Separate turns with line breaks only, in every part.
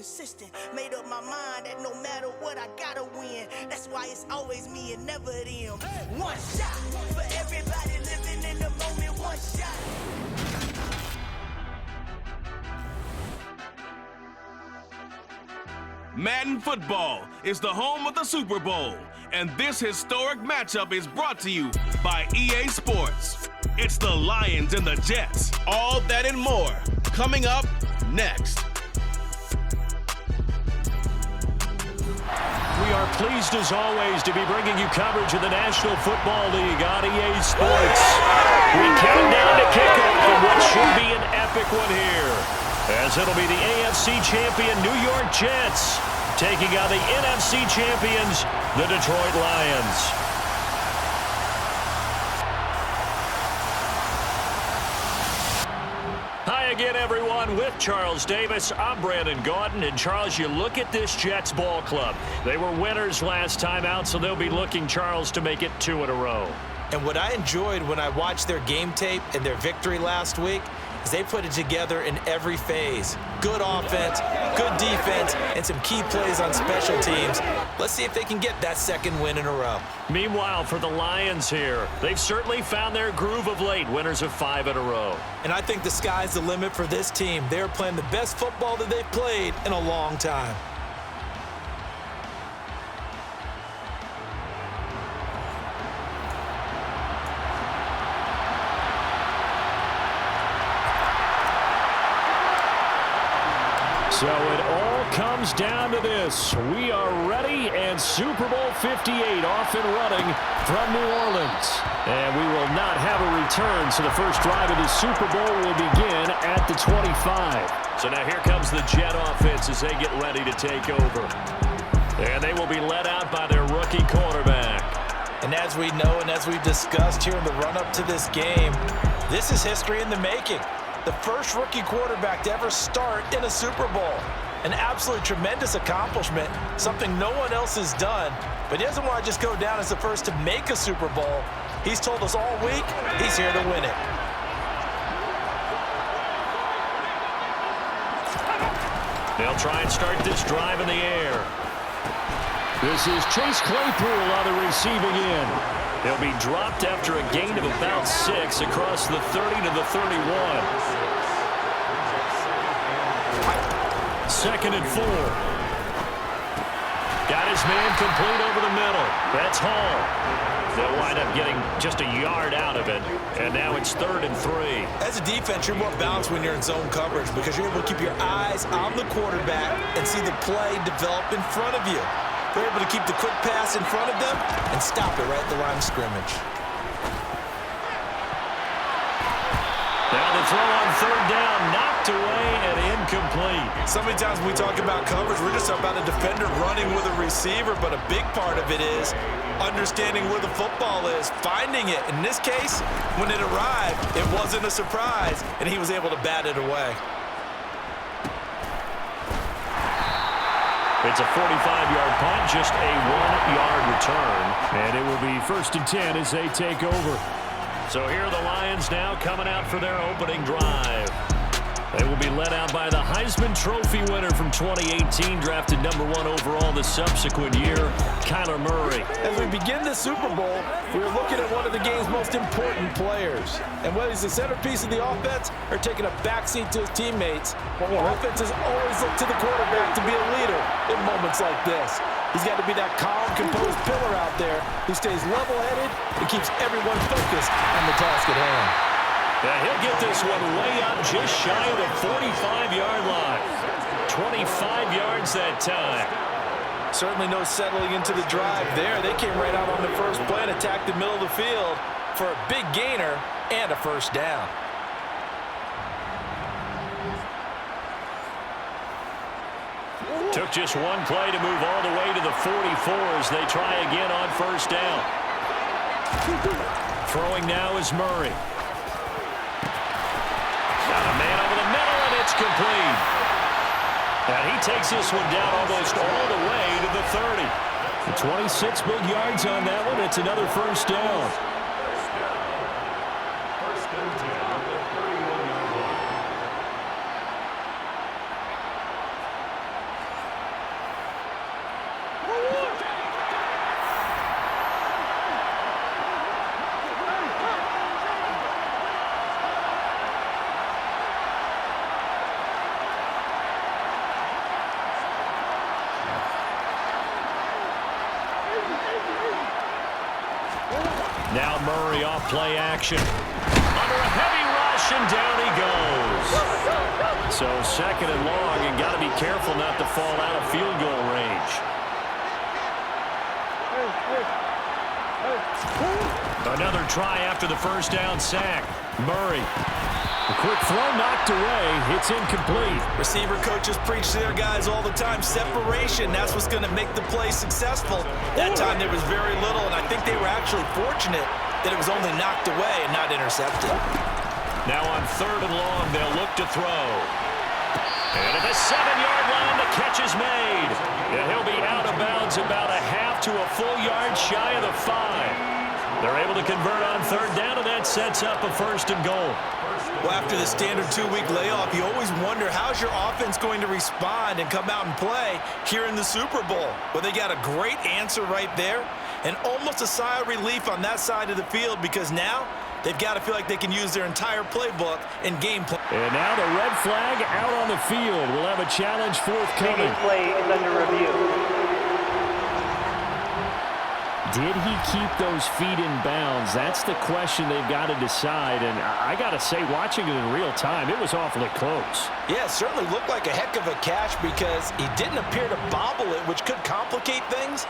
consistent. Made up my mind that no matter what, I gotta win. That's why it's always me and never them. One shot for everybody living in the moment. One shot.
Madden Football is the home of the Super Bowl, and this historic matchup is brought to you by EA Sports. It's the Lions and the Jets. All that and more coming up next.
We are pleased as always to be bringing you coverage of the National Football League on EA Sports. We count down to kickoff of what should be an epic one here, as it'll be the AFC champion New York Jets taking on the NFC champions, the Detroit Lions. Hi again, everyone. With Charles Davis, I'm Brandon Gaudin. And Charles, you look at this Jets ball club. They were winners last time out, so they'll be looking, Charles, to make it 2 in a row.
And what I enjoyed when I watched their game tape and their victory last week is they put it together in every phase. Good offense, good defense, and some key plays on special teams. Let's see if they can get that second win in a row.
Meanwhile, for the Lions here, they've certainly found their groove of late, winners of 5 in a row.
And I think the sky's the limit for this team. They're playing the best football that they've played in a long time.
So it all comes down to this. We are ready, and Super Bowl 58 off and running from New Orleans. And we will not have a return, so the first drive of the Super Bowl will begin at the 25. So now here comes the Jet offense as they get ready to take over. And they will be led out by their rookie quarterback.
And as we know and as we've discussed here in the run-up to this game, this is history in the making. The first rookie quarterback to ever start in a Super Bowl. An absolutely tremendous accomplishment, something no one else has done. But he doesn't want to just go down as the first to make a Super Bowl. He's told us all week he's here to win it.
They'll try and start this drive in the air. This is Chase Claypool on the receiving end. He'll be dropped after a gain of about 6 across the 30 to the 31. 2nd and 4. Got his man complete over the middle. That's Hall. They'll wind up getting just a yard out of it. And now it's 3rd and 3.
As a defense, you're more balanced when you're in zone coverage because you're able to keep your eyes on the quarterback and see the play develop in front of you. They're able to keep the quick pass in front of them and stop it right at the line of scrimmage.
Now the throw on 3rd down, knocked away and incomplete.
So many times when we talk about coverage, we're just about a defender running with a receiver, but a big part of it is understanding where the football is, finding it. In this case, when it arrived, it wasn't a surprise, and he was able to bat it away.
It's a 45-yard punt, just a 1-yard return. And it will be 1st and 10 as they take over. So here are the Lions now coming out for their opening drive. They will be led out by the Heisman Trophy winner from 2018, drafted #1 overall the subsequent year, Kyler Murray.
As we begin the Super Bowl, we're looking at one of the game's most important players. And whether he's the centerpiece of the offense or taking a backseat to his teammates, offenses always look to the quarterback to be a leader in moments like this. He's got to be that calm, composed pillar out there who stays level-headed and keeps everyone focused on the task at hand.
Yeah, he'll get this one way up just shy of the 45-yard line. 25 yards that time.
Certainly no settling into the drive there. They came right out on the first play and attacked the middle of the field for a big gainer and a first down.
Took just one play to move all the way to the 44 as they try again on first down. Throwing now is Murray. Got a man over the middle, and it's complete. And he takes this one down almost all the way to the 30. 26 big yards on that one. It's another first down. Now Murray off play action. Under a heavy rush, and down he goes. So second and long, and got to be careful not to fall out of field goal range. Another try after the first down sack. Murray. A quick throw knocked away. It's incomplete.
Receiver coaches preach to their guys all the time. Separation, that's what's going to make the play successful. That time there was very little, and I think they were actually fortunate that it was only knocked away and not intercepted.
Now on third and long, they'll look to throw. And at the 7-yard line, the catch is made. And he'll be out of bounds about a half to a full yard shy of the 5. They're able to convert on third down, and that sets up a first and goal.
Well, after the standard 2-week layoff, you always wonder how's your offense going to respond and come out and play here in the Super Bowl. Well, they got a great answer right there and almost a sigh of relief on that side of the field because now they've got to feel like they can use their entire playbook and game plan.
And now the red flag out on the field. We'll have a challenge forthcoming.
Play is under review.
Did he keep those feet in bounds? That's the question they've got to decide. And I got to say, watching it in real time, it was awfully close.
Yeah, it certainly looked like a heck of a catch because he didn't appear to bobble it, which could complicate things.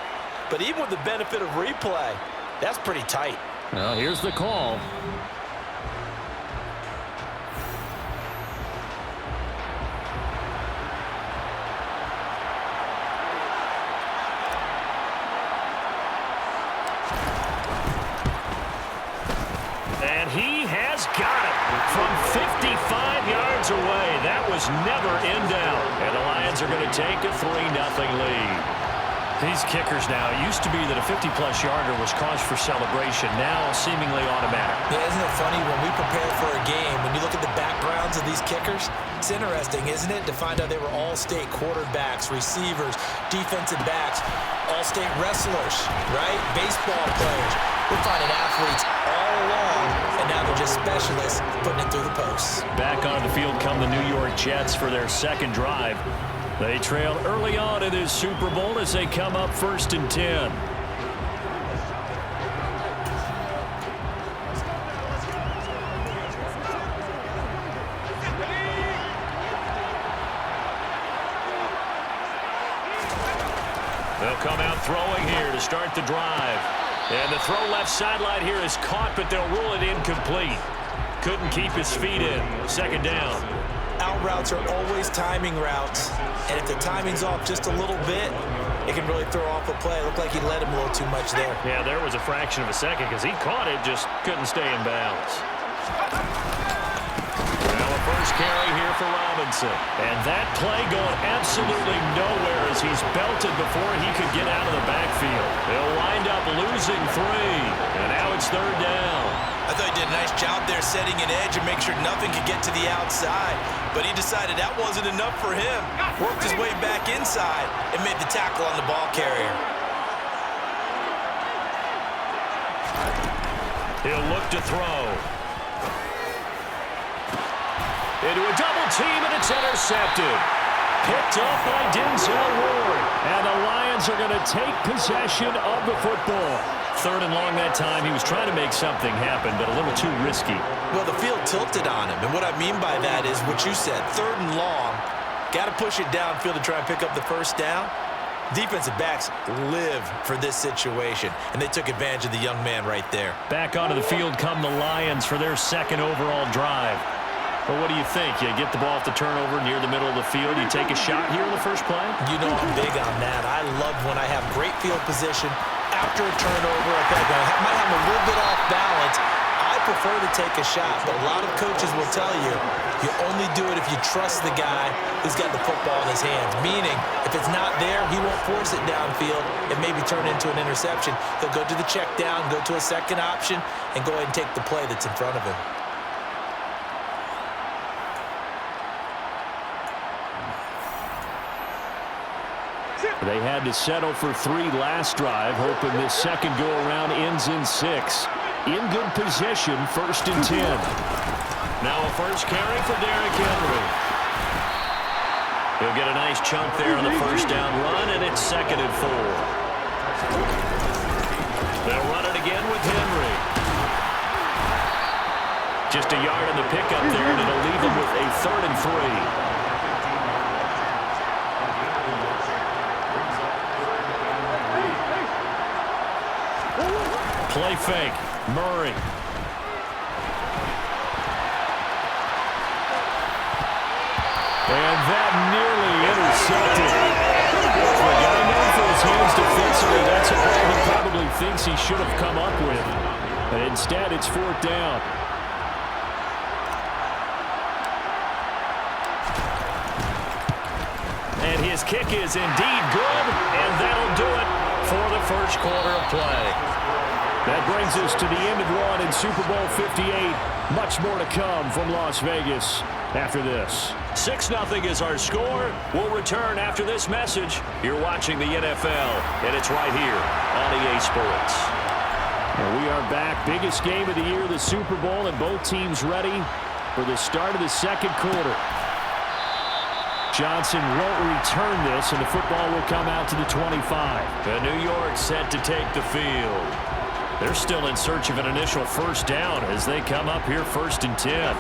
But even with the benefit of replay, that's pretty tight.
Well, here's the call. And he has got it from 55 yards away. That was never in doubt. And the Lions are going to take a 3-0 lead. These kickers now, it used to be that a 50-plus yarder was cause for celebration. Now seemingly automatic.
Yeah, isn't it funny when we prepare for a game, when you look at the backgrounds of these kickers, it's interesting, isn't it, to find out they were all-state quarterbacks, receivers, defensive backs, all-state wrestlers, right? Baseball players. We're finding athletes all along, and now they're just specialists putting it through the posts.
Back onto the field come the New York Jets for their second drive. They trailed early on in this Super Bowl as they come up 1st and 10. They'll come out throwing here to start the drive. And the throw left sideline here is caught, but they'll rule it incomplete. Couldn't keep his feet in. Second down.
Out routes are always timing routes, and if the timing's off just a little bit, it can really throw off a play. It looked like he let him a little too much there.
Yeah, there was a fraction of a second because he caught it, just couldn't stay in bounds. Now a first carry here for Robinson. And that play going absolutely nowhere as he's belted before he could get out of the backfield. They'll wind up losing 3, and now it's third down.
I thought he did a nice job there setting an edge and make sure nothing could get to the outside. But he decided that wasn't enough for him. Worked his way back inside and made the tackle on the ball carrier.
He'll look to throw. Into a double team, and it's intercepted. Picked off by Denzel Ward. And the Lions are going to take possession of the football. Third and long that time. He was trying to make something happen, but a little too risky.
Well, the field tilted on him, and what I mean by that is what you said. Third and long, got to push it downfield to try and pick up the first down. Defensive backs live for this situation, and they took advantage of the young man right there.
Back onto the field come the Lions for their second overall drive. Well, what do you think? You get the ball off the turnover near the middle of the field. You take a shot here in the first play?
You know I'm big on that. I love when I have great field position after a turnover. I think I might have a little bit off balance. I prefer to take a shot, but a lot of coaches will tell you, you only do it if you trust the guy who's got the football in his hands. Meaning, if it's not there, he won't force it downfield and maybe turn into an interception. He'll go to the check down, go to a second option, and go ahead and take the play that's in front of him.
They had to settle for 3 last drive, hoping this second go-around ends in 6. In good position, 1st and 10. Now a first carry for Derrick Henry. He'll get a nice chunk there on the first down run, and it's 2nd and 4. They'll run it again with Henry. Just a yard in the pickup there, and it'll leave them with a 3rd and 3. Play fake. Murray. And that nearly intercepted. For a guy known for his hands defensively, that's a ball he probably thinks he should have come up with. But instead, it's 4th down. And his kick is indeed good, and that'll do it for the first quarter of play. That brings us to the end of one in Super Bowl 58. Much more to come from Las Vegas after this. 6-0 is our score. We'll return after this message. You're watching the NFL, and it's right here on EA Sports. And we are back. Biggest game of the year, the Super Bowl, and both teams ready for the start of the second quarter. Johnson won't return this, and the football will come out to the 25. And New York set to take the field. They're still in search of an initial first down as they come up here 1st and 10.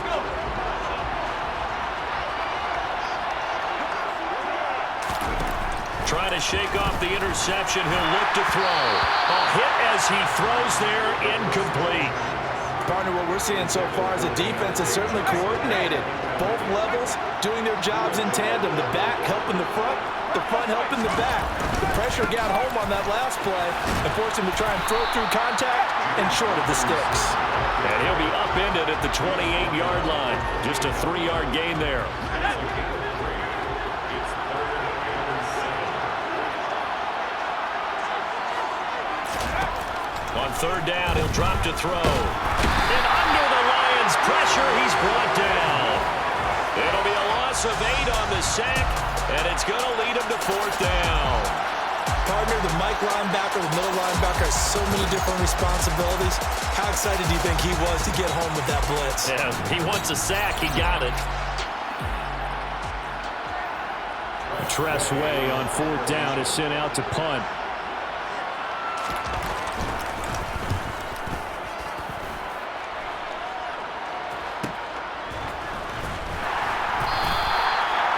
Trying to shake off the interception. He'll look to throw. A hit as he throws there, incomplete.
Partner, what we're seeing so far is the defense is certainly coordinated. Both levels doing their jobs in tandem. The back helping the front helping the back. The pressure got home on that last play and forced him to try and throw through contact and short of the sticks.
And he'll be upended at the 28-yard line. Just a 3-yard gain there. On 3rd down, he'll drop to throw. And under the Lions' pressure, he's brought down. It'll be a loss of 8 on the sack, and it's going to lead him to 4th down.
Partner, the Mike linebacker, the middle linebacker has so many different responsibilities. How excited do you think he was to get home with that blitz?
Yeah, he wants a sack. He got it. Tress Way on 4th down is sent out to punt.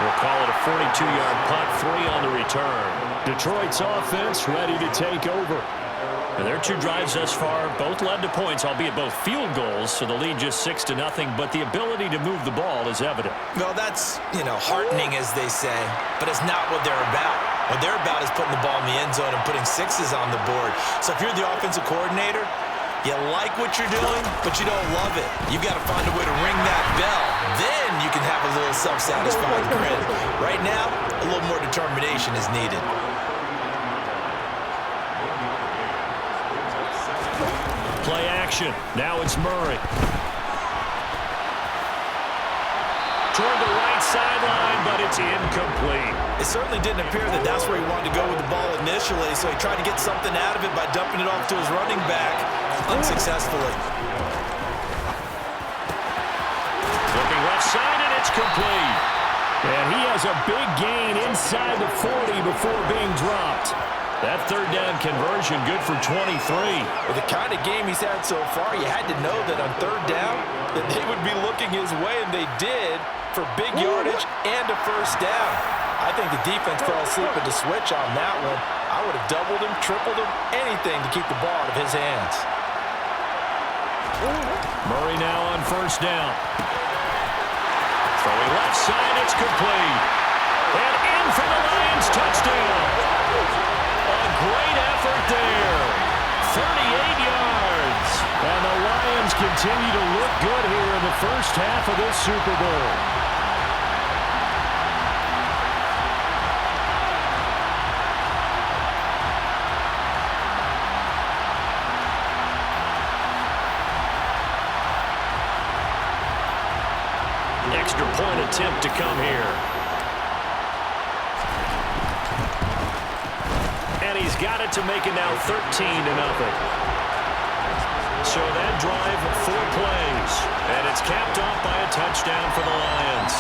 We'll call it a 42-yard punt, 3 on the return. Detroit's offense ready to take over. And their 2 drives thus far both led to points, albeit both field goals, so the lead just 6-0, but the ability to move the ball is evident.
Well, that's, heartening, as they say, but it's not what they're about. What they're about is putting the ball in the end zone and putting 6s on the board. So if you're the offensive coordinator, you like what you're doing, but you don't love it. You've got to find a way to ring that bell. Then you can have a little self-satisfying grin. Right now, a little more determination is needed.
Play action. Now it's Murray. Toward the right sideline, but it's incomplete.
It certainly didn't appear that that's where he wanted to go with the ball initially, so he tried to get something out of it by dumping it off to his running back unsuccessfully.
Looking left side, and it's complete. And he has a big gain inside the 40 before being dropped. That 3rd down conversion good for 23.
With the kind of game he's had so far, you had to know that on 3rd down that they would be looking his way, and they did, for big yardage and a first down. I think the defense fell asleep at the switch on that one. I would have doubled him, tripled him, anything to keep the ball out of his hands.
Murray now on 1st down. Throwing left side, it's complete. And in for the Lions, touchdown. A great effort there. 38 yards. And the Lions continue to look good here in the first half of this Super Bowl. Extra point attempt to come here. And he's got it to make it now 13-0. So that drive, 4 plays. And it's capped off by a touchdown for the Lions.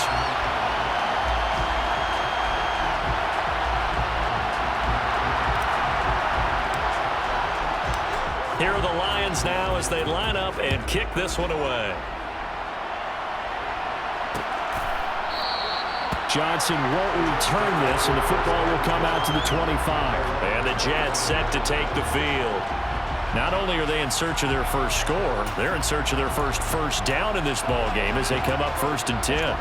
Here are the Lions now as they line up and kick this one away. Johnson won't return this, and the football will come out to the 25. And the Jets set to take the field. Not only are they in search of their first score, they're in search of their first down in this ball game as they come up 1st and 10.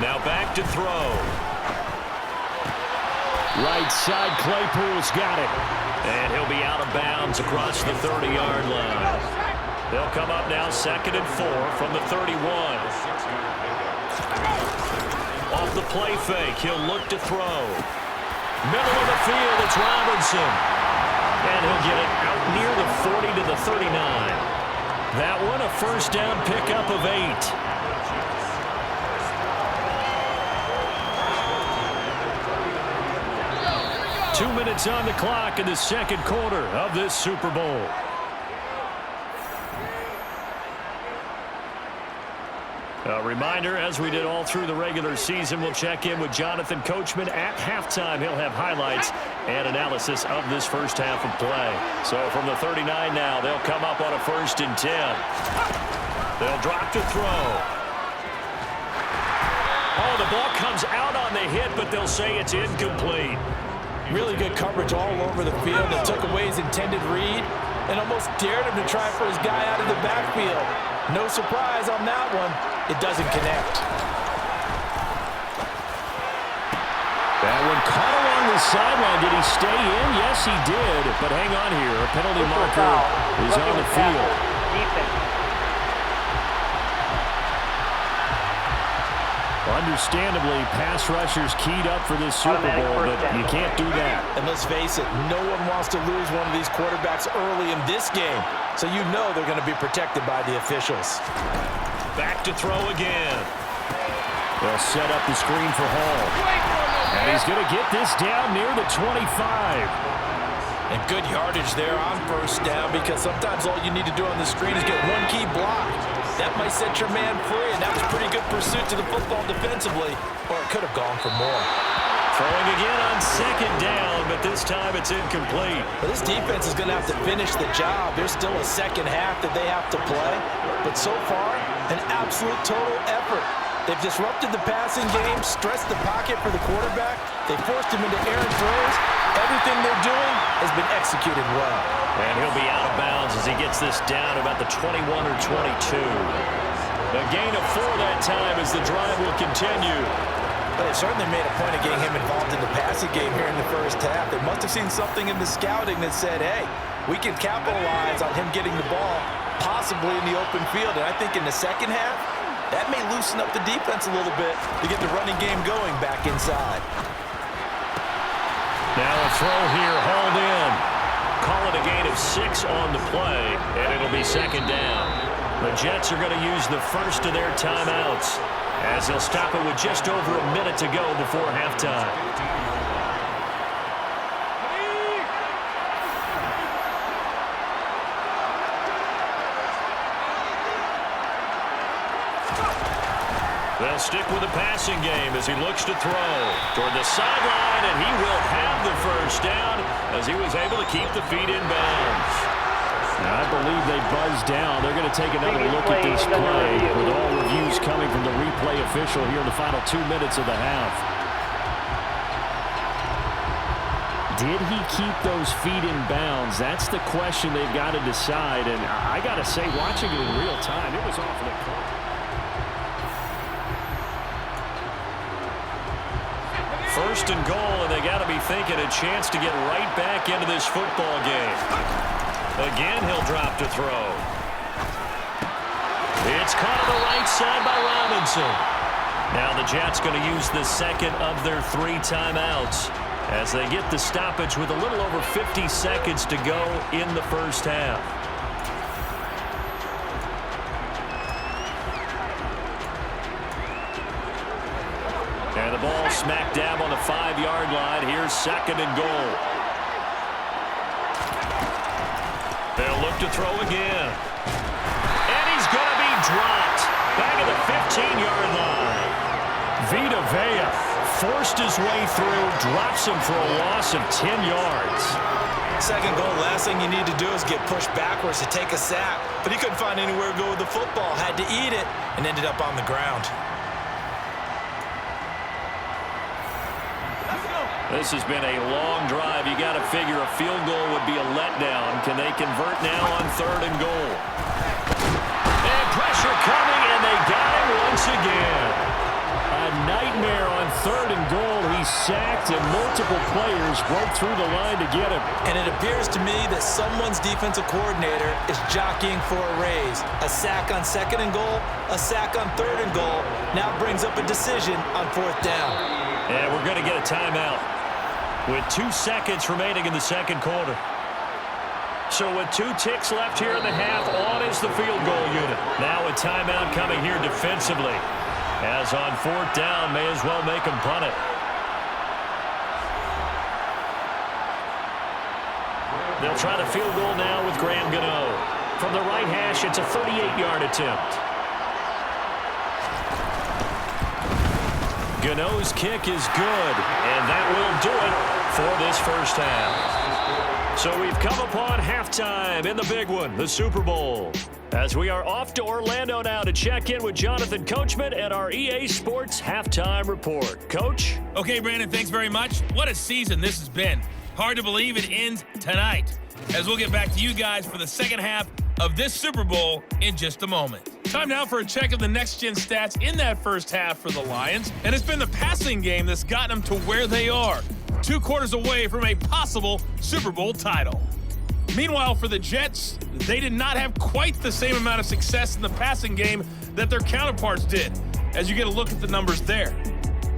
Now back to throw. Right side, Claypool's got it. And he'll be out of bounds across the 30-yard line. They'll come up now 2nd and 4 from the 31. Off the play fake, he'll look to throw. Middle of the field, it's Robinson. And he'll get it out near the 40 to the 39. That one a first down pickup of 8. 2 minutes on the clock in the second quarter of this Super Bowl. A reminder, as we did all through the regular season, we'll check in with Jonathan Coachman at halftime. He'll have highlights and analysis of this first half of play. So from the 39 now, they'll come up on a 1st and 10. They'll drop to throw. Oh, the ball comes out on the hit, but they'll say it's incomplete.
Really good coverage all over the field that took away his intended read and almost dared him to try for his guy out of the backfield. No surprise on that one. It doesn't connect.
That one caught along the sideline. Did he stay in? Yes, he did. But hang on here. A penalty marker is on the field. Understandably, pass rushers keyed up for this Super Bowl, but you can't do that.
And let's face it, no one wants to lose one of these quarterbacks early in this game, so you know they're going to be protected by the officials.
Back to throw again. They'll set up the screen for Hall. And he's going to get this down near the 25.
And good yardage there on first down, because sometimes all you need to do on the screen is get one key block. That might set your man free, and that was pretty good pursuit to the football defensively, or it could have gone for more.
Throwing again on 2nd down, but this time it's incomplete.
Well, this defense is going to have to finish the job. There's still a second half that they have to play, but so far, an absolute total effort. They've disrupted the passing game, stressed the pocket for the quarterback. They forced him into errant throws. Everything they're doing has been executed well.
And he'll be out of bounds as he gets this down about the 21 or 22. A gain of 4 that time as the drive will continue.
But they certainly made a point of getting him involved in the passing game here in the first half. They must have seen something in the scouting that said, hey, we can capitalize on him getting the ball possibly in the open field. And I think in the second half, that may loosen up the defense a little bit to get the running game going back inside.
Now a throw here, hauled in. Call it a gain of 6 on the play, and it'll be 2nd down. The Jets are going to use the first of their timeouts as they'll stop it with just over a minute to go before halftime. They'll stick with the passing game as he looks to throw toward the sideline, and he will have the first down as he was able to keep the feet in bounds. Now, I believe they buzzed down. They're going to take another look at this play with all reviews coming from the replay official here in the final 2 minutes of the half. Did he keep those feet in bounds? That's the question they've got to decide, and I got to say, watching it in real time, it was off of the court. First and goal, and they got to be thinking a chance to get right back into this football game. Again, he'll drop to throw. It's caught on the right side by Robinson. Now the Jets going to use the second of their 3 timeouts as they get the stoppage with a little over 50 seconds to go in the first half. And the ball smack dab on the 5-yard line. Here's 2nd and goal. They'll look to throw again. And he's going to be dropped. Back at the 13-yard line. Vita Vea forced his way through, drops him for a loss of 10 yards.
Second goal, last thing you need to do is get pushed backwards to take a sack. But he couldn't find anywhere to go with the football, had to eat it, and ended up on the ground.
This has been a long drive. You got to figure a field goal would be a letdown. Can they convert now on 3rd and goal? And pressure coming, and they got him once again. A nightmare on 3rd and goal. He's sacked, and multiple players broke through the line to get him.
And it appears to me that someone's defensive coordinator is jockeying for a raise. A sack on 2nd and goal, a sack on 3rd and goal. Now brings up a decision on 4th down.
And we're going to get a timeout with 2 seconds remaining in the second quarter. So with 2 ticks left here in the half, on is the field goal unit. Now a timeout coming here defensively. As on 4th down, may as well make him punt it. They'll try the field goal now with Graham Gano. From the right hash, it's a 38-yard attempt. Gano's kick is good, and that will do it for this first half. So we've come upon halftime in the big one, the Super Bowl. As we are off to Orlando now to check in with Jonathan Coachman and our EA Sports halftime report. Coach?
Okay, Brandon, thanks very much. What a season this has been. Hard to believe it ends tonight, as we'll get back to you guys for the second half of this Super Bowl in just a moment. Time now for a check of the next-gen stats in that first half for the Lions, and it's been the passing game that's gotten them to where they are, 2 quarters away from a possible Super Bowl title. Meanwhile, for the Jets, they did not have quite the same amount of success in the passing game that their counterparts did, as you get a look at the numbers there.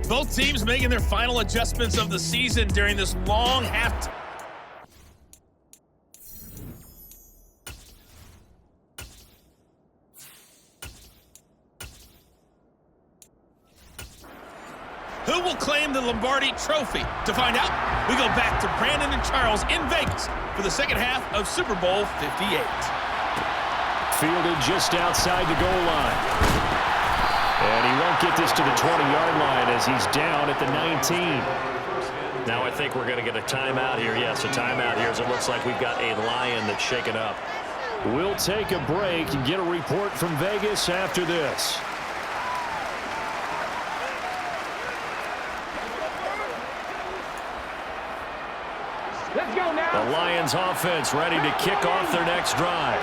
Both teams making their final adjustments of the season during this long half. Who will claim the Lombardi Trophy? To find out, we go back to Brandon and Charles in Vegas for the second half of Super Bowl 58.
Fielded just outside the goal line. And he won't get this to the 20-yard line as he's down at the 19. Now I think we're going to get a timeout here. Yes, a timeout here as it looks like we've got a Lion that's shaken up. We'll take a break and get a report from Vegas after this. The Lions offense ready to kick off their next drive.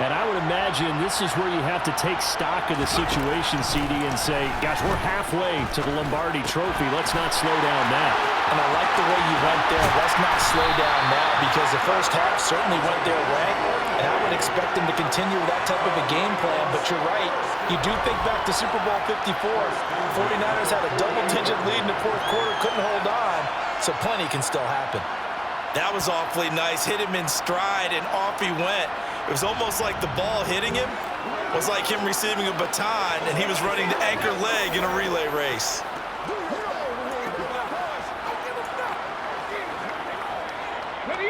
And I would imagine this is where you have to take stock of the situation, CD, and say, gosh, we're halfway to the Lombardi Trophy. Let's not slow down now.
And I like the way you went there. Let's not slow down now, because the first half certainly went their way. And I would expect them to continue with that type of a game plan. But you're right. You do think back to Super Bowl 54. 49ers had a double-digit lead in the fourth quarter, couldn't hold on. So plenty can still happen. That was awfully nice. Hit him in stride, and off he went. It was almost like the ball hitting him was like him receiving a baton, and he was running the anchor leg in a relay race.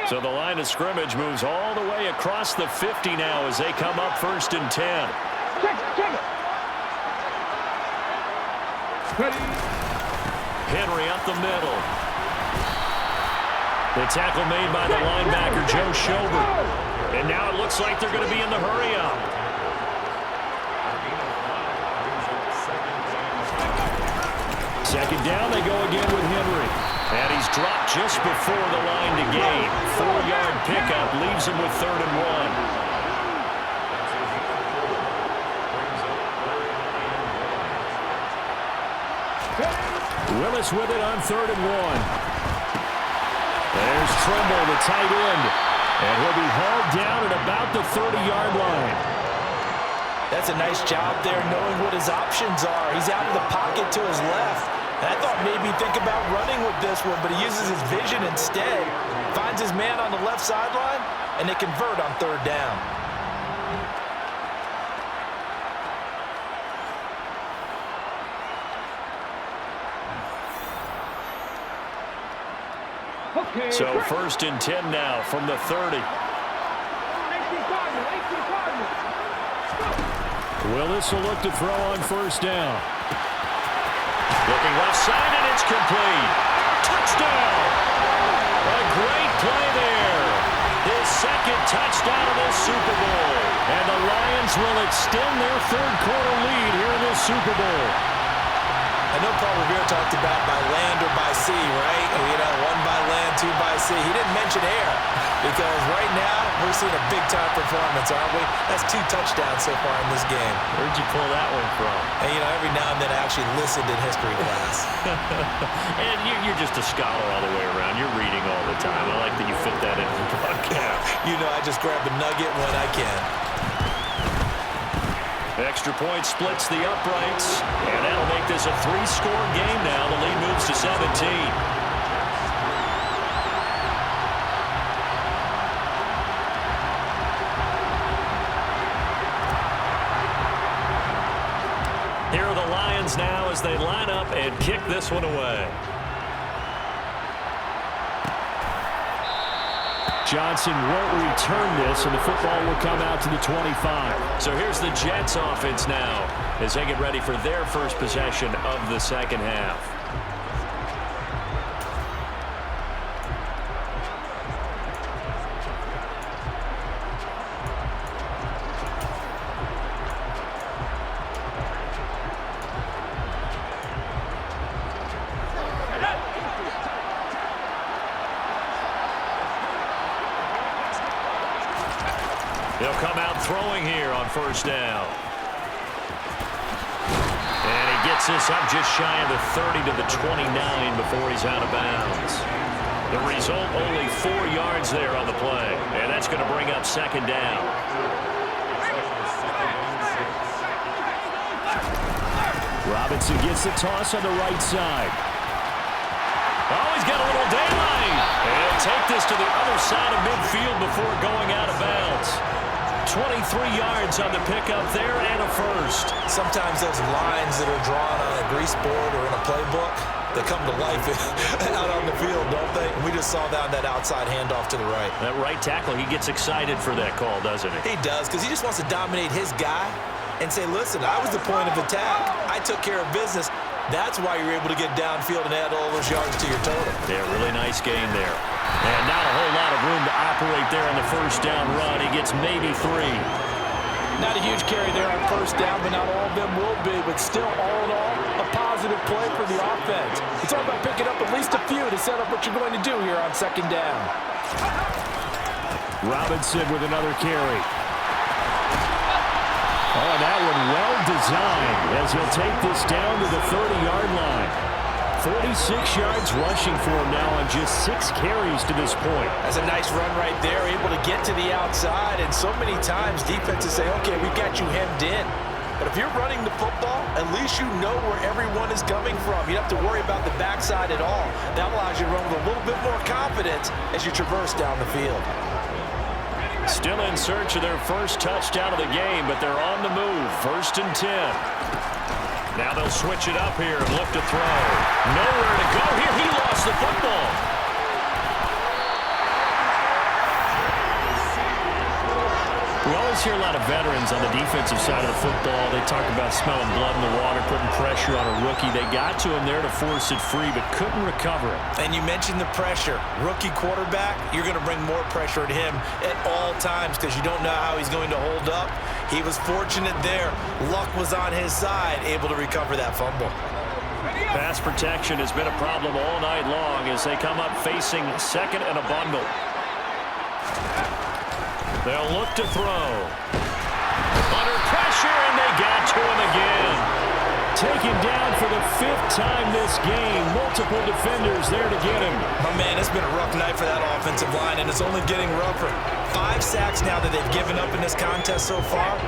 So the line of scrimmage moves all the way across the 50 now as they come up 1st and 10. Henry up the middle. The tackle made by the linebacker, Joe Schobert. And now it looks like they're going to be in the hurry-up. Second down, they go again with Henry. And he's dropped just before the line to gain. 4-yard pickup leaves him with 3rd and 1. Willis with it on 3rd and 1. There's Trimble, the tight end. And he'll be hauled down at about the 30-yard line.
That's a nice job there, knowing what his options are. He's out of the pocket to his left. And I thought maybe he'd think about running with this one, but he uses his vision instead. Finds his man on the left sideline, and they convert on 3rd down.
So 1st and 10 now from the 30. Well, this will look to throw on first down. Looking left side, and it's complete. Touchdown! A great play there. His second touchdown of this Super Bowl. And the Lions will extend their third-quarter lead here in this Super Bowl.
I know Paul Revere talked about by land or by sea, right? You know, one by land, two by sea. He didn't mention air because right now we're seeing a big-time performance, aren't we? That's 2 touchdowns so far in this game.
Where'd you pull that one from?
And, you know, every now and then I actually listened in history class.
And you're just a scholar all the way around. You're reading all the time. I like that you fit that in the broadcast.
You know, I just grab a nugget when I can.
Extra point splits the uprights, and that'll make this a 3-score game now. The lead moves to 17. Here are the Lions now as they line up and kick this one away. Johnson won't return this, and the football will come out to the 25. So here's the Jets offense now as they get ready for their first possession of the second half. They'll come out throwing here on first down. And he gets this up just shy of the 30 to the 29 before he's out of bounds. The result, only 4 yards there on the play. And that's going to bring up second down. Robinson gets the toss on the right side. Oh, he's got a little daylight. And he'll take this to the other side of midfield before going out of bounds. 23 yards on the pickup there and a first. Sometimes those lines that are drawn on a grease board or in a playbook, they come to life out on the field, don't they? And we just saw that outside handoff to the right. That right tackle, he gets excited for that call, doesn't he? He does, because he just wants to dominate his guy and say, listen, I was the point of attack. I took care of business. That's why you're able to get downfield and add all those yards to your total. Yeah, really nice game there. And not a whole lot of room to operate there on the first down run. He gets maybe 3.
Not a huge carry there on first down, but not all of them will be. But still, all in all, a positive play for the offense. It's all about picking up at least a few to set up what you're going to do here on second down.
Robinson with another carry. Oh, that one well designed as he'll take this down to the 30-yard line. 46 yards rushing for him now on just 6 carries to this point.
That's a nice run right there, able to get to the outside. And so many times defenses say, okay, we got you hemmed in. But if you're running the football, at least you know where everyone is coming from. You don't have to worry about the backside at all. That allows you to run with a little bit more confidence as you traverse down the field.
Still in search of their first touchdown of the game, but they're on the move. 1st and 10. Now they'll switch it up here and look to throw. Nowhere to go here. He lost the football. We always hear a lot of veterans on the defensive side of the football. They talk about smelling blood in the water, putting pressure on a rookie. They got to him there to force it free, but couldn't recover it.
And you mentioned the pressure. Rookie quarterback, you're going to bring more pressure at him at all times because you don't know how he's going to hold up. He was fortunate there. Luck was on his side, able to recover that fumble.
Pass protection has been a problem all night long as they come up facing second and a bundle. They'll look to throw. Under pressure, and they got to him again. Taken down for the 5th time this game. Multiple defenders there to get him.
Oh, man, it's been a rough night for that offensive line, and it's only getting rougher. 5 sacks now that they've given up in this contest so far.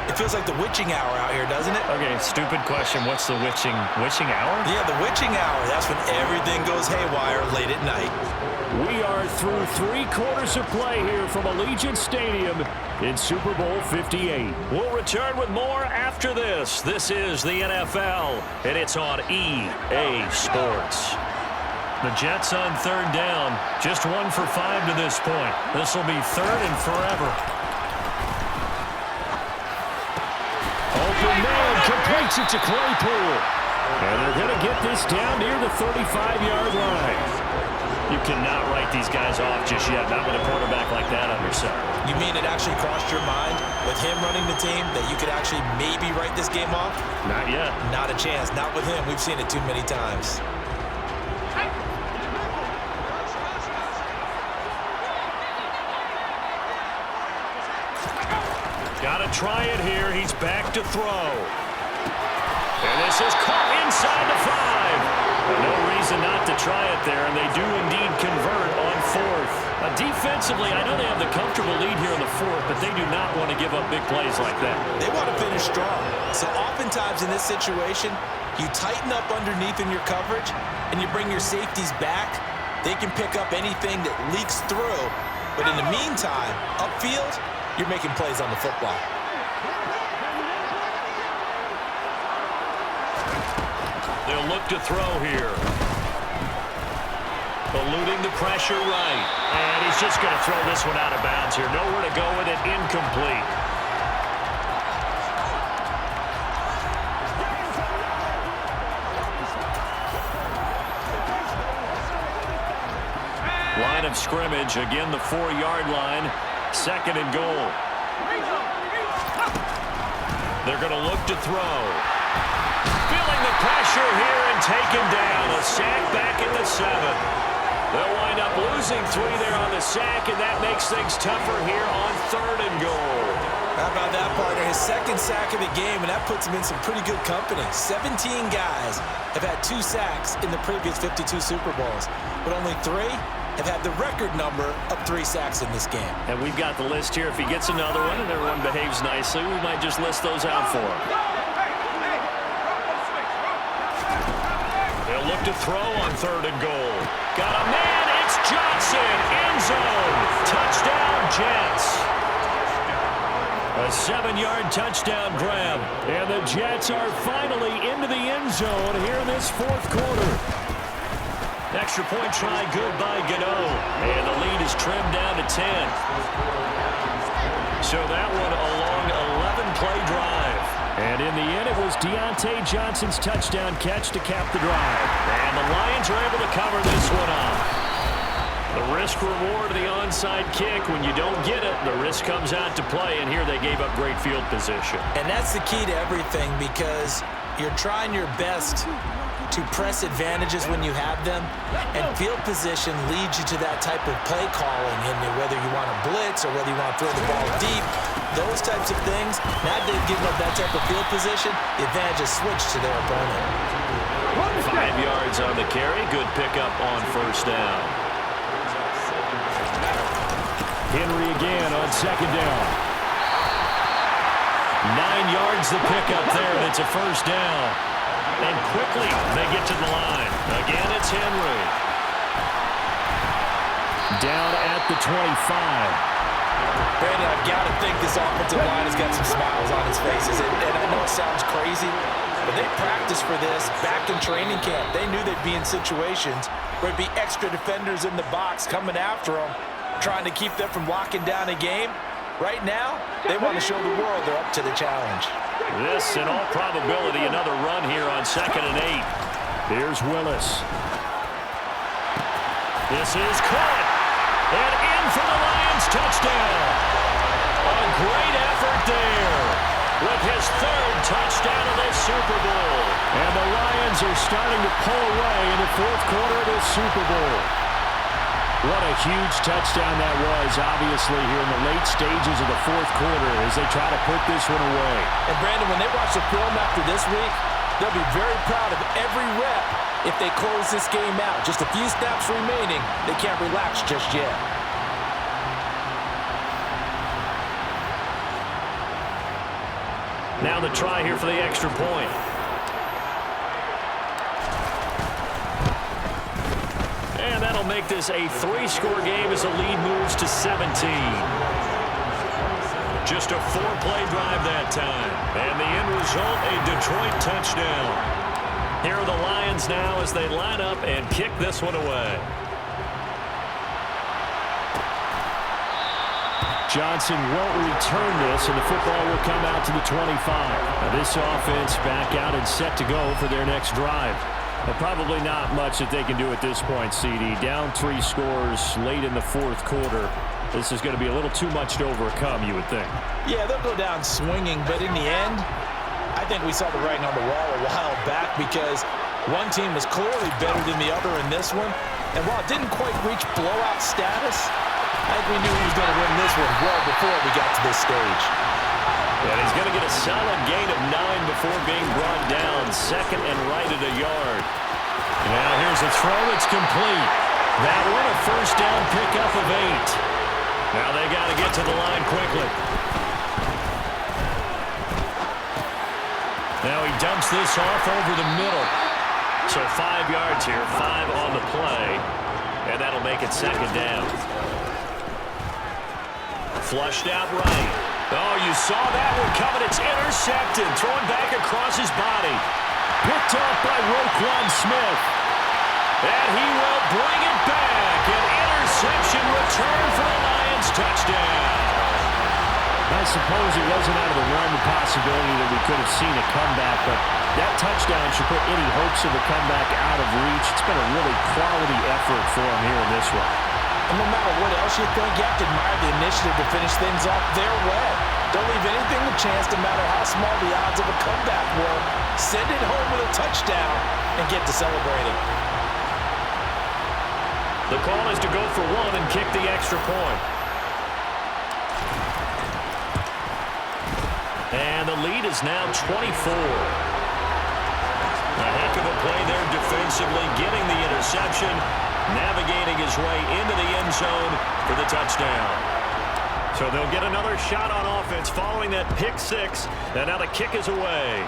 It feels like the witching hour out here, doesn't it?
Okay, stupid question. What's the witching hour?
Yeah, the witching hour. That's when everything goes haywire late at night.
We are through 3 quarters of play here from Allegiant Stadium in Super Bowl 58. We'll return with more after this. This is the NFL, and it's on EA Sports. The Jets on 3rd down. Just 1 for 5 to this point. This will be 3rd and forever. Completes it to Claypool. And they're going to get this down near the 35-yard line. You cannot write these guys off just yet, not with a quarterback like that under center.
You mean it actually crossed your mind with him running the team that you could actually maybe write this game off?
Not yet.
Not a chance. Not with him. We've seen it too many times.
Got to try it here. He's back to throw. And this is caught inside the 5. No reason not to try it there, and they do indeed convert on 4th. Defensively, I know they have the comfortable lead here in the 4th, but they do not want to give up big plays like that.
They want to finish strong. So oftentimes in this situation, you tighten up underneath in your coverage, and you bring your safeties back. They can pick up anything that leaks through. But in the meantime, upfield, you're making plays on the football.
They'll look to throw here. Eluding the pressure right. And he's just going to throw this one out of bounds here. Nowhere to go with it. Incomplete. Line of scrimmage. Again, the 4-yard line. 2nd and goal. They're going to look to throw. Feeling the pressure here and taken down. A sack back at the 7. They'll wind up losing 3 there on the sack, and that makes things tougher here on 3rd and goal.
How about that, partner? His 2nd sack of the game, and that puts him in some pretty good company. 17 guys have had 2 sacks in the previous 52 Super Bowls, but only 3 have had the record number of 3 sacks in this game.
And we've got the list here. If he gets another one and everyone behaves nicely, we might just list those out for him. They'll look to throw on 3rd and goal. Got a man. It's Johnson. End zone. Touchdown, Jets. A 7-yard touchdown grab. And the Jets are finally into the end zone here in this 4th quarter. Extra point try good by Gano. And the lead is trimmed down to 10. So that one a long 11-play drive. And in the end, it was Deontay Johnson's touchdown catch to cap the drive. And the Lions are able to cover this one up. The risk-reward of the onside kick, when you don't get it, the risk comes out to play, and here they gave up great field position.
And that's the key to everything, because you're trying your best to press advantages when you have them, and field position leads you to that type of play calling, and whether you want to blitz or whether you want to throw the ball deep, those types of things. Now they've given up that type of field position, the advantage is switched to their opponent.
5 yards on the carry, good pickup on 1st down. Henry again on 2nd down. 9 yards the pickup there, and it's a 1st down. And quickly, they get to the line. Again, it's Henry. Down at the 25.
Brandon, I've got to think this offensive line has got some smiles on its faces. And I know it sounds crazy, but they practiced for this back in training camp. They knew they'd be in situations where it'd be extra defenders in the box coming after them, trying to keep them from locking down a game. Right now, they want to show the world they're up to the challenge.
This, in all probability, another run here on 2nd and 8. Here's Willis. This is caught. And in for the Lions touchdown. A great effort there with his 3rd touchdown of this Super Bowl. And the Lions are starting to pull away in the 4th quarter of this Super Bowl. What a huge touchdown that was, obviously, here in the late stages of the 4th quarter as they try to put this one away.
And, Brandon, when they watch the film after this week, they'll be very proud of every rep if they close this game out. Just a few snaps remaining. They can't relax just yet.
Now the try here for the extra point. And that'll make this a 3-score game as the lead moves to 17. Just a 4-play drive that time. And the end result, a Detroit touchdown. Here are the Lions now as they line up and kick this one away. Johnson won't return this, and the football will come out to the 25. Now this offense back out and set to go for their next drive. Well, probably not much that they can do at this point, CD. Down 3 scores late in the fourth quarter. This is going to be a little too much to overcome, you would think.
Yeah, they'll go down swinging, but in the end, I think we saw the writing on the wall a while back because one team was clearly better than the other in this one. And while it didn't quite reach blowout status, I think we knew he was going to win this one well before we got to this stage.
And he's going to get a solid gain of 9 before being brought down. Second and right at a yard. Now here's a throw. It's complete. That one a first down pickup of 8. Now they got to get to the line quickly. Now he dumps this off over the middle. So 5 yards here, 5 on the play. And that'll make it second down. Flushed out right. Oh, you saw that one coming. It's intercepted. Thrown back across his body. Picked off by Roquan Smith. And he will bring it back. An interception return for the Lions. Touchdown. I suppose it wasn't out of the realm of possibility that we could have seen a comeback, but that touchdown should put any hopes of a comeback out of reach. It's been a really quality effort for him here in this one.
And no matter what else you think, you have to admire the initiative to finish things off their way. Don't leave anything to chance, no matter how small the odds of a comeback were. Send it home with a touchdown and get to celebrating.
The call is to go for 1 and kick the extra point. And the lead is now 24. A heck of a play there defensively, getting the interception, navigating his way into the end zone for the touchdown. So they'll get another shot on offense following that pick 6, and now the kick is away.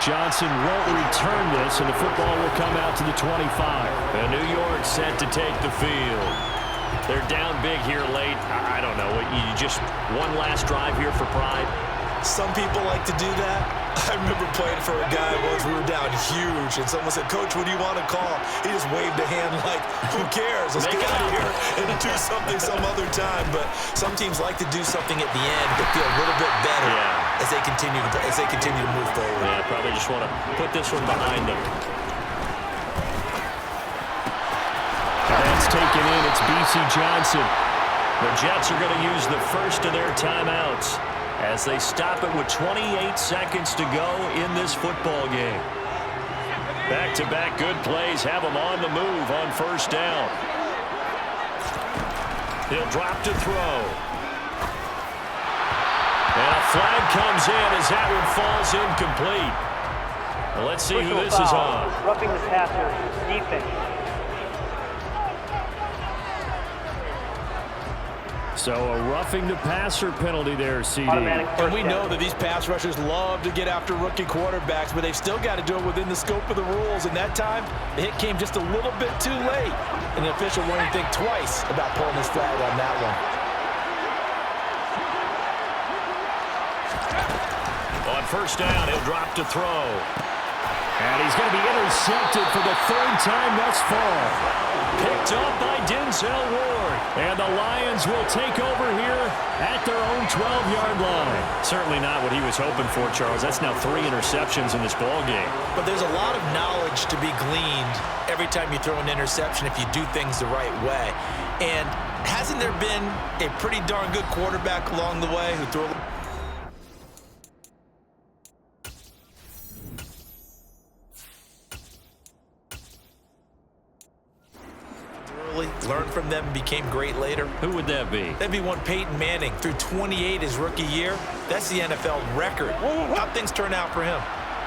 Johnson won't return this, and the football will come out to the 25. And New York set to take the field. They're down big here late. I don't know. You just one last drive here for pride?
Some people like to do that. I remember playing for a guy once. We were down huge, and someone said, "Coach, what do you want to call?" He just waved a hand like, "Who cares? Let's get out of here and do something some other time." But some teams like to do something at the end to feel a little bit better as they continue to move forward.
Yeah, probably just want to put this one behind them. That's taken in. It's B.C. Johnson. The Jets are going to use the first of their timeouts as they stop it with 28 seconds to go in this football game. Back-to-back good plays have them on the move on first down. He'll drop to throw. And a flag comes in as that one falls incomplete. Well, let's see who this is on.
Roughing the passer, defense.
So a roughing the passer penalty there, CD.
And we know that these pass rushers love to get after rookie quarterbacks, but they've still got to do it within the scope of the rules. And that time, the hit came just a little bit too late. And the official won't even think twice about pulling his flag on that one.
On first down, he'll drop to throw. And he's going to be intercepted for the 3rd time thus far. Picked up by Denzel Ward. And the Lions will take over here at their own 12-yard line. Certainly not what he was hoping for, Charles. That's now 3 interceptions in this ball game.
But there's a lot of knowledge to be gleaned every time you throw an interception if you do things the right way. And hasn't there been a pretty darn good quarterback along the way who threw a learned from them and became great later?
Who would that be?
That'd be one Peyton Manning. Through 28 his rookie year. That's the NFL record. How'd things turn out for him?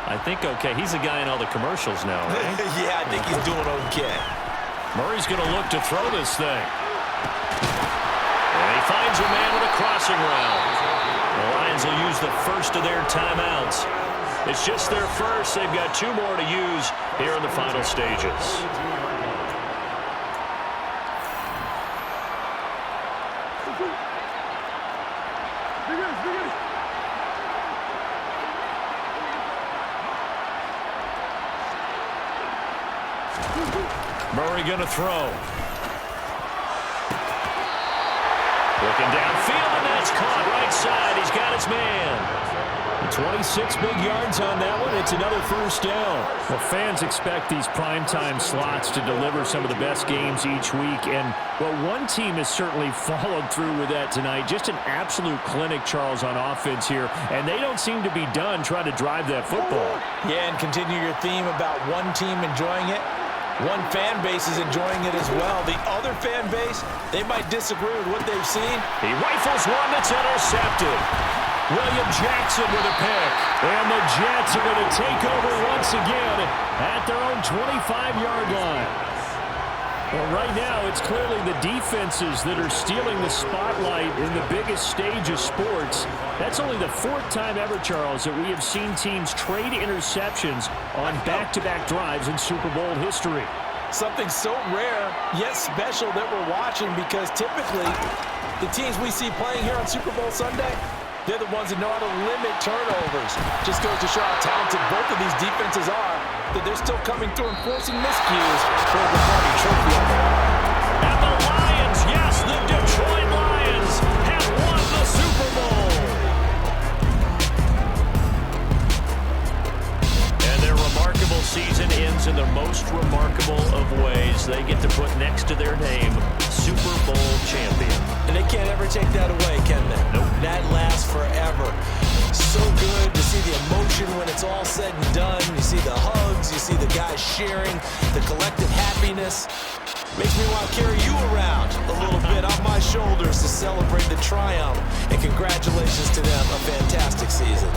I think okay. He's a guy in all the commercials now, right?
Yeah, I think he's doing okay.
Murray's going to look to throw this thing. And he finds a man with a crossing route. The Lions will use the first of their timeouts. It's just their first. They've got 2 more to use here in the final stages. Murray going to throw. Looking downfield, and that's caught right side. He's got his man. 26 big yards on that one. It's another first down.
Well, fans expect these primetime slots to deliver some of the best games each week. And, well, one team has certainly followed through with that tonight. Just an absolute clinic, Charles, on offense here. And they don't seem to be done trying to drive that football.
Yeah, and continue your theme about one team enjoying it. One fan base is enjoying it as well. The other fan base, they might disagree with what they've seen.
He rifles one that's intercepted. William Jackson with a pick. And the Jets are going to take over once again at their own 25-yard line. Well, right now, it's clearly the defenses that are stealing the spotlight in the biggest stage of sports. That's only the fourth time ever, Charles, that we have seen teams trade interceptions on back-to-back drives in Super Bowl history.
Something so rare, yet special that we're watching, because typically the teams we see playing here on Super Bowl Sunday, they're the ones that know how to limit turnovers. Just goes to show how talented both of these defenses are, that they're still coming through and forcing miscues for the Lombardi Trophy.
And the Lions, yes, the Detroit Lions have won the Super Bowl. And their remarkable season ends in the most remarkable of ways. They get to put next to their name, Super Bowl champion.
And they can't ever take that away, can they?
Nope.
That lasts forever. So good to see the emotion when it's all said and done. You see the hugs, you see the guys sharing, the collective happiness. Makes me want to carry you around a little bit on my shoulders to celebrate the triumph. And congratulations to them, a fantastic season.